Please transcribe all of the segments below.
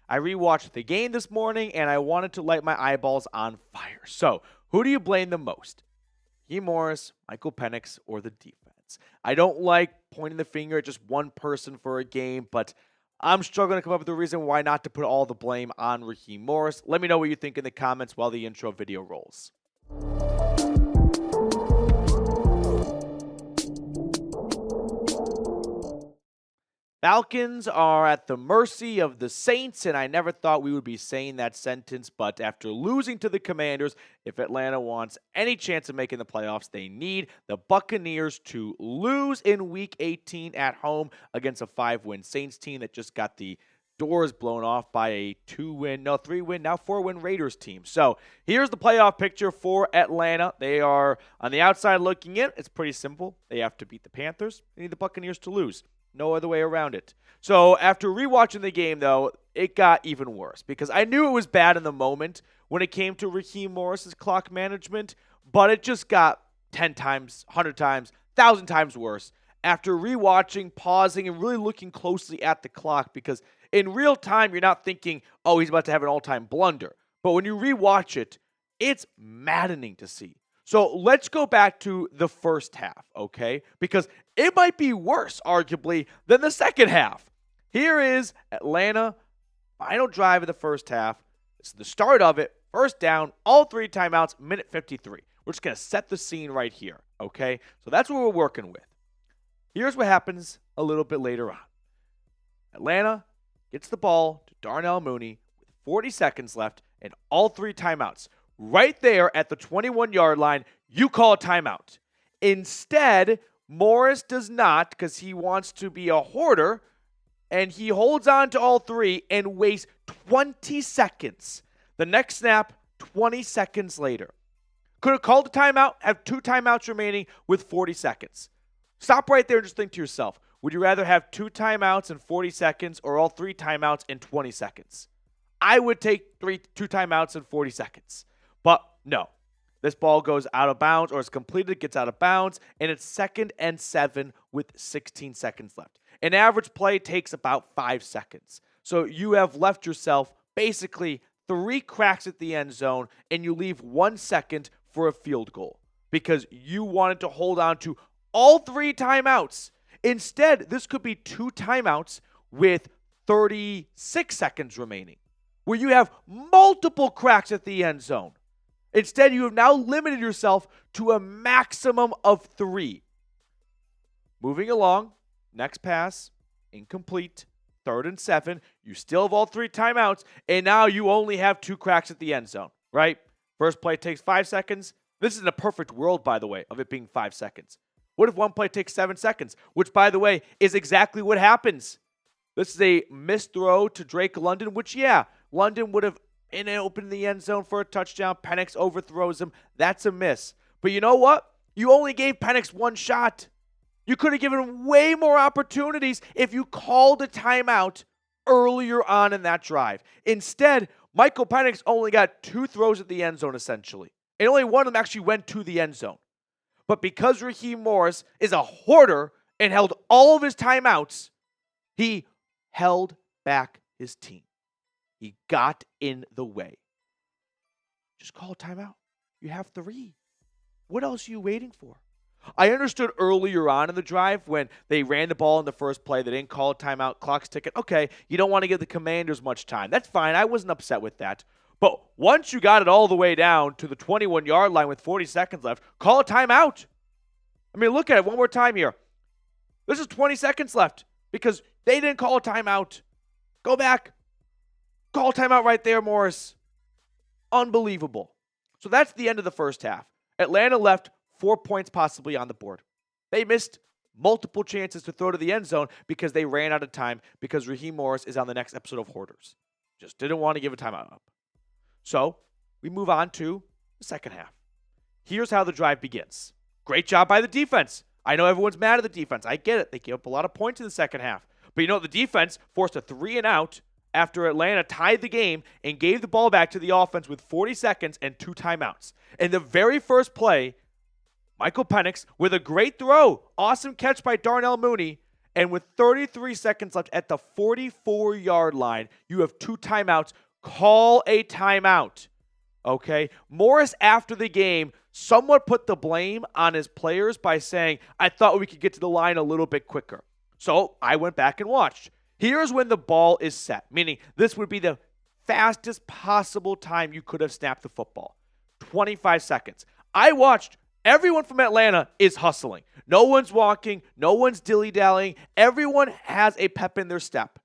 I rewatched the game this morning, and I wanted to light my eyeballs on fire. So, who do you blame the most? Raheem Morris, Michael Penix, or the defense? I don't like pointing the finger at just one person for a game, but I'm struggling to come up with a reason why not to put all the blame on Raheem Morris. Let me know what you think in the comments while the intro video rolls. Falcons are at the mercy of the Saints, and I never thought we would be saying that sentence, but after losing to the Commanders, if Atlanta wants any chance of making the playoffs, they need the Buccaneers to lose in Week 18 at home against a 5-win Saints team that just got the doors blown off by a 3-win, now 4-win Raiders team. So here's the playoff picture for Atlanta. They are on the outside looking in. It's pretty simple. They have to beat the Panthers. They need the Buccaneers to lose. No other way around it. So after rewatching the game, though, it got even worse because I knew it was bad in the moment when it came to Raheem Morris's clock management, but it just got 10 times, 100 times, 1,000 times worse after rewatching, pausing, and really looking closely at the clock because in real time, you're not thinking, oh, he's about to have an all-time blunder. But when you rewatch it, it's maddening to see. So let's go back to the first half, okay? Because it might be worse, arguably, than the second half. Here is Atlanta, final drive of the first half. This is the start of it. First down, all 3 timeouts, minute 53. We're just going to set the scene right here, okay? So that's what we're working with. Here's what happens a little bit later on. Atlanta gets the ball to Darnell Mooney with 40 seconds left and all 3 timeouts. Right there at the 21-yard line, you call a timeout. Instead, Morris does not because he wants to be a hoarder, and he holds on to all 3 and wastes 20 seconds. The next snap, 20 seconds later. Could have called a timeout, have 2 timeouts remaining with 40 seconds. Stop right there and just think to yourself, would you rather have 2 timeouts in 40 seconds or all 3 timeouts in 20 seconds? I would take 2 timeouts in 40 seconds. But no, this ball goes out of bounds or is completed, gets out of bounds, and it's 2nd and 7 with 16 seconds left. An average play takes about 5 seconds. So you have left yourself basically 3 cracks at the end zone, and you leave 1 second for a field goal because you wanted to hold on to all 3 timeouts. Instead, this could be 2 timeouts with 36 seconds remaining, where you have multiple cracks at the end zone. Instead, you have now limited yourself to a maximum of 3. Moving along, next pass, incomplete, 3rd and 7. You still have all 3 timeouts, and now you only have 2 cracks at the end zone, right? First play takes 5 seconds. This is in a perfect world, by the way, of it being 5 seconds. What if one play takes 7 seconds? Which, by the way, is exactly what happens. This is a missed throw to Drake London, which, yeah, London would have opened the end zone for a touchdown. Penix overthrows him. That's a miss. But you know what? You only gave Penix 1 shot. You could have given him way more opportunities if you called a timeout earlier on in that drive. Instead, Michael Penix only got 2 throws at the end zone, essentially. And only one of them actually went to the end zone. But because Raheem Morris is a hoarder and held all of his timeouts, he held back his team. He got in the way. Just call a timeout. You have 3. What else are you waiting for? I understood earlier on in the drive when they ran the ball in the first play, they didn't call a timeout, clock's ticking. Okay, you don't want to give the Commanders much time. That's fine. I wasn't upset with that. But once you got it all the way down to the 21-yard line with 40 seconds left, call a timeout. I mean, look at it one more time here. This is 20 seconds left because they didn't call a timeout. Go back. Call timeout right there, Morris. Unbelievable. So that's the end of the first half. Atlanta left 4 points possibly on the board. They missed multiple chances to throw to the end zone because they ran out of time because Raheem Morris is on the next episode of Hoarders. Just didn't want to give a timeout up. So we move on to the second half. Here's how the drive begins. Great job by the defense. I know everyone's mad at the defense. I get it. They gave up a lot of points in the second half. But you know, the defense forced a 3-and-out after Atlanta tied the game and gave the ball back to the offense with 40 seconds and 2 timeouts. In the very first play, Michael Penix with a great throw, awesome catch by Darnell Mooney, And with 33 seconds left at the 44-yard line, you have 2 timeouts. Call a timeout. Okay? Morris, after the game, somewhat put the blame on his players by saying, I thought we could get to the line a little bit quicker. So I went back and watched. Here's when the ball is set, meaning this would be the fastest possible time you could have snapped the football. 25 seconds. I watched. Everyone from Atlanta is hustling. No one's walking. No one's dilly-dallying. Everyone has a pep in their step.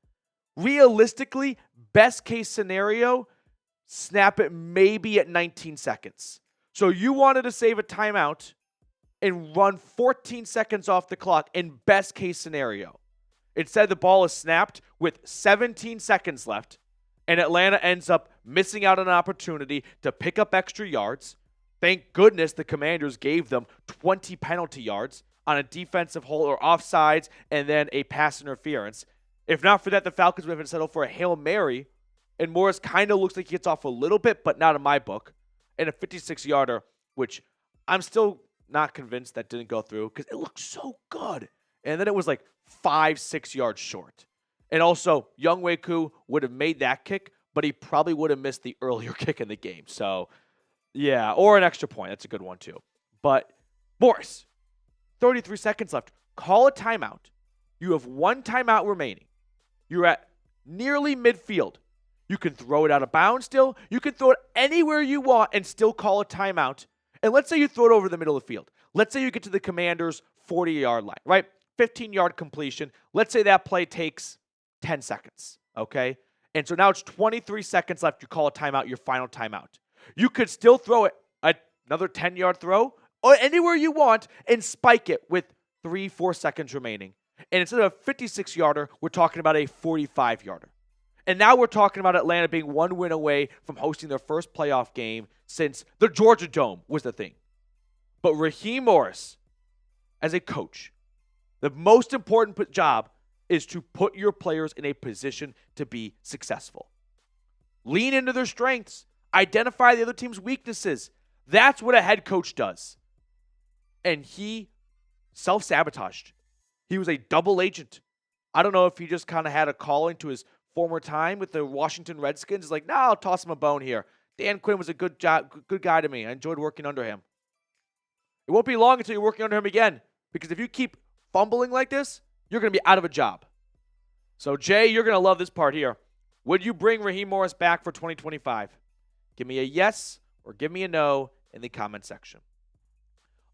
Realistically, best case scenario, snap it maybe at 19 seconds. So you wanted to save a timeout and run 14 seconds off the clock in best case scenario. Instead, the ball is snapped with 17 seconds left, and Atlanta ends up missing out on an opportunity to pick up extra yards. Thank goodness the Commanders gave them 20 penalty yards on a defensive hold or offsides and then a pass interference. If not for that, the Falcons would have settled for a Hail Mary, and Morris kind of looks like he gets off a little bit, but not in my book, and a 56-yarder, which I'm still not convinced that didn't go through because it looked so good. And then it was like 5-6 yards short. And also, Young Wei-Koo would have made that kick, but he probably would have missed the earlier kick in the game. So, yeah, or an extra point. That's a good one, too. But Morris, 33 seconds left. Call a timeout. You have 1 timeout remaining. You're at nearly midfield. You can throw it out of bounds still. You can throw it anywhere you want and still call a timeout. And let's say you throw it over the middle of the field. Let's say you get to the Commanders' 40-yard line, right? 15-yard completion. Let's say that play takes 10 seconds, okay? And so now it's 23 seconds left. You call a timeout, your final timeout. You could still throw it, another 10-yard throw, or anywhere you want, and spike it with 3-4 seconds remaining. And instead of a 56-yarder, we're talking about a 45-yarder. And now we're talking about Atlanta being 1 win away from hosting their first playoff game since the Georgia Dome was the thing. But Raheem Morris, as a coach, the most important job is to put your players in a position to be successful. Lean into their strengths. Identify the other team's weaknesses. That's what a head coach does. And he self-sabotaged. He was a double agent. I don't know if he just kind of had a calling to his former time with the Washington Redskins. He's like, nah, I'll toss him a bone here. Dan Quinn was a good guy to me. I enjoyed working under him. It won't be long until you're working under him again, because if you keep fumbling like this, you're going to be out of a job. So, Jay, you're going to love this part here. Would you bring Raheem Morris back for 2025? Give me a yes or give me a no in the comment section.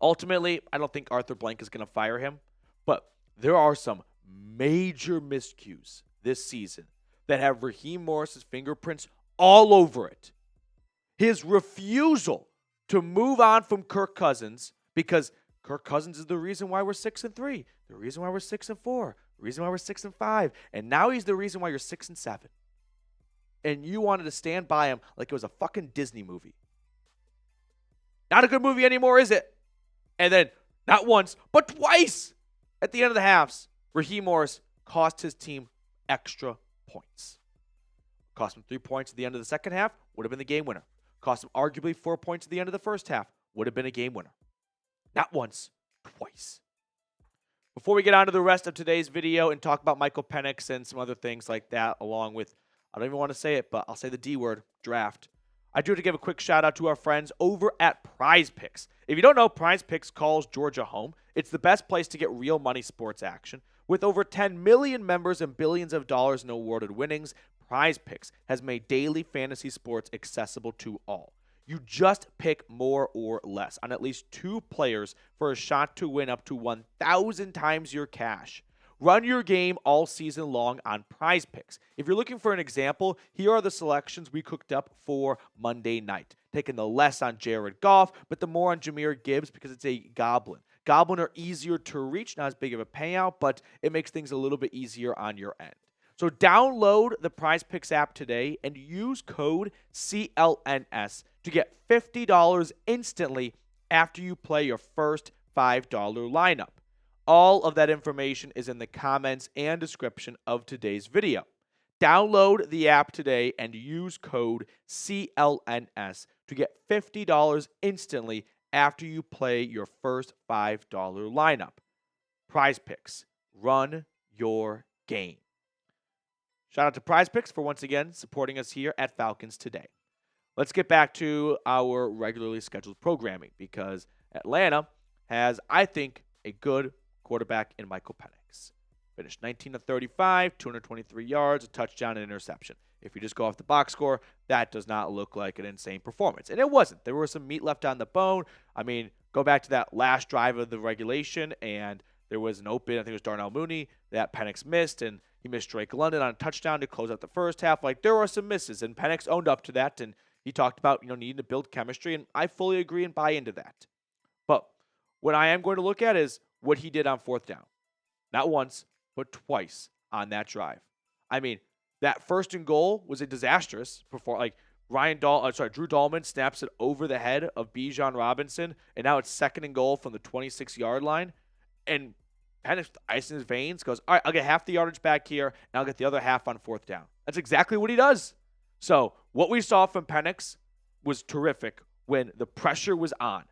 Ultimately, I don't think Arthur Blank is going to fire him, but there are some major miscues this season that have Raheem Morris's fingerprints all over it. His refusal to move on from Kirk Cousins, because Kirk Cousins is the reason why we're 6-3, the reason why we're 6-4, the reason why we're 6-5, and now he's the reason why you're 6-7. And you wanted to stand by him like it was a fucking Disney movie. Not a good movie anymore, is it? And then, not once, but twice at the end of the halves, Raheem Morris cost his team extra points. Cost him 3 points at the end of the second half, would have been the game winner. Cost him arguably 4 points at the end of the first half, would have been a game winner. Not once, twice. Before we get on to the rest of today's video and talk about Michael Penix and some other things like that, along with, I don't even want to say it, but I'll say the D word, draft. I do have to give a quick shout out to our friends over at PrizePicks. If you don't know, PrizePicks calls Georgia home. It's the best place to get real money sports action. With over 10 million members and billions of dollars in awarded winnings, PrizePicks has made daily fantasy sports accessible to all. You just pick more or less on at least 2 players for a shot to win up to 1,000 times your cash. Run your game all season long on PrizePicks. If you're looking for an example, here are the selections we cooked up for Monday night. Taking the less on Jared Goff, but the more on Jahmyr Gibbs because it's a goblin. Goblin are easier to reach, not as big of a payout, but it makes things a little bit easier on your end. So download the PrizePicks app today and use code CLNS to get $50 instantly after you play your first $5 lineup. All of that information is in the comments and description of today's video. Download the app today and use code CLNS to get $50 instantly after you play your first $5 lineup. PrizePicks. Run your game. Shout out to PrizePicks for once again supporting us here at Falcons Today. Let's get back to our regularly scheduled programming because Atlanta has, I think, a good quarterback in Michael Penix. Finished 19 of 35, 223 yards, a touchdown, and interception. If you just go off the box score, that does not look like an insane performance. And it wasn't. There was some meat left on the bone. I mean, go back to that last drive of the regulation, and there was an open, I think it was Darnell Mooney, that Penix missed, and he missed Drake London on a touchdown to close out the first half. Like, there were some misses, and Penix owned up to that, and he talked about, needing to build chemistry, and I fully agree and buy into that. But what I am going to look at is what he did on fourth down. Not once, but twice on that drive. I mean, that first and goal was a disastrous performance. Like, Drew Dahlman snaps it over the head of Bijan Robinson, and now it's second and goal from the 26-yard line. And Penix, ice in his veins, goes, all right, I'll get half the yardage back here, and I'll get the other half on fourth down. That's exactly what he does. So what we saw from Penix was terrific when the pressure was on.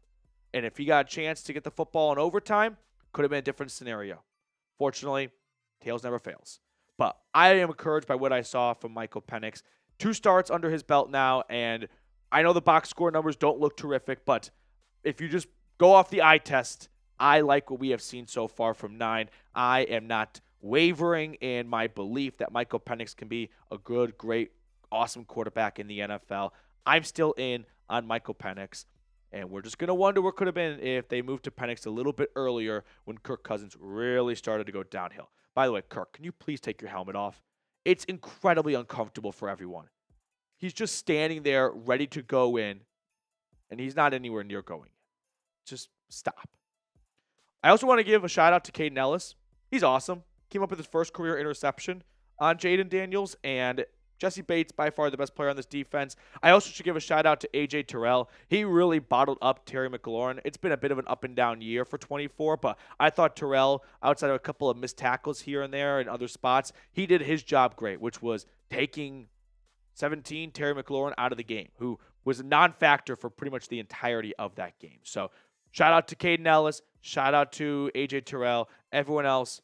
And if he got a chance to get the football in overtime, could have been a different scenario. Fortunately, tails never fails. But I am encouraged by what I saw from Michael Penix. 2 starts under his belt now, and I know the box score numbers don't look terrific, but if you just go off the eye test, I like what we have seen so far from 9. I am not wavering in my belief that Michael Penix can be a good, great, awesome quarterback in the NFL. I'm still in on Michael Penix, and we're just going to wonder what could have been if they moved to Penix a little bit earlier when Kirk Cousins really started to go downhill. By the way, Kirk, can you please take your helmet off? It's incredibly uncomfortable for everyone. He's just standing there ready to go in, and he's not anywhere near going. Just stop. I also want to give a shout-out to Caden Ellis. He's awesome. Came up with his first career interception on Jaden Daniels, and Jesse Bates, by far the best player on this defense. I also should give a shout-out to A.J. Terrell. He really bottled up Terry McLaurin. It's been a bit of an up-and-down year for 24, but I thought Terrell, outside of a couple of missed tackles here and there in other spots, he did his job great, which was taking 17 Terry McLaurin out of the game, who was a non-factor for pretty much the entirety of that game. So shout-out to Caden Ellis. Shout-out to A.J. Terrell. Everyone else,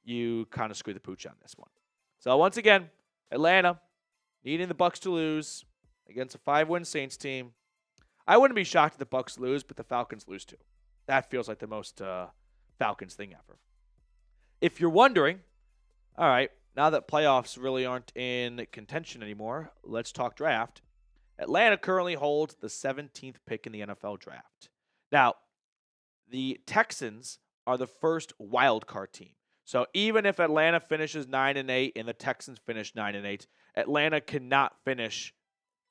you kind of screwed the pooch on this one. So once again, Atlanta needing the Bucs to lose against a 5-win Saints team. I wouldn't be shocked if the Bucs lose, but the Falcons lose too. That feels like the most Falcons thing ever. If you're wondering, all right, now that playoffs really aren't in contention anymore, let's talk draft. Atlanta currently holds the 17th pick in the NFL draft. Now, the Texans are the first wild card team. So even if Atlanta finishes 9-8 and the Texans finish 9-8, Atlanta cannot finish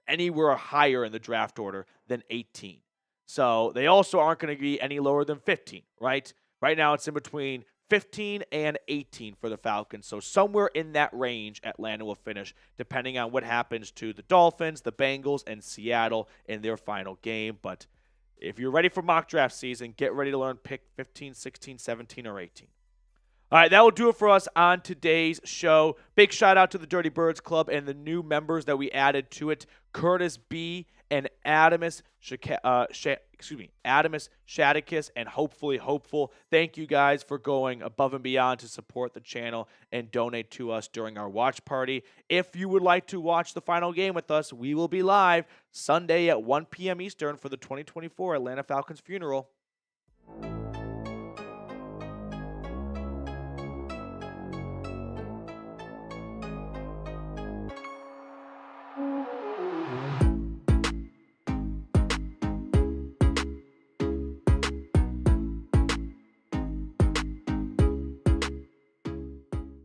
anywhere higher in the draft order than 18. So they also aren't going to be any lower than 15, right? Right now it's in between 15 and 18 for the Falcons. So somewhere in that range, Atlanta will finish, depending on what happens to the Dolphins, the Bengals, and Seattle in their final game. But if you're ready for mock draft season, get ready to learn pick 15, 16, 17, or 18. All right, that will do it for us on today's show. Big shout out to the Dirty Birds Club and the new members that we added to it, Curtis B. and Adamus Shadicus, and hopefully Hopeful. Thank you guys for going above and beyond to support the channel and donate to us during our watch party. If you would like to watch the final game with us, we will be live Sunday at 1 p.m. Eastern for the 2024 Atlanta Falcons funeral.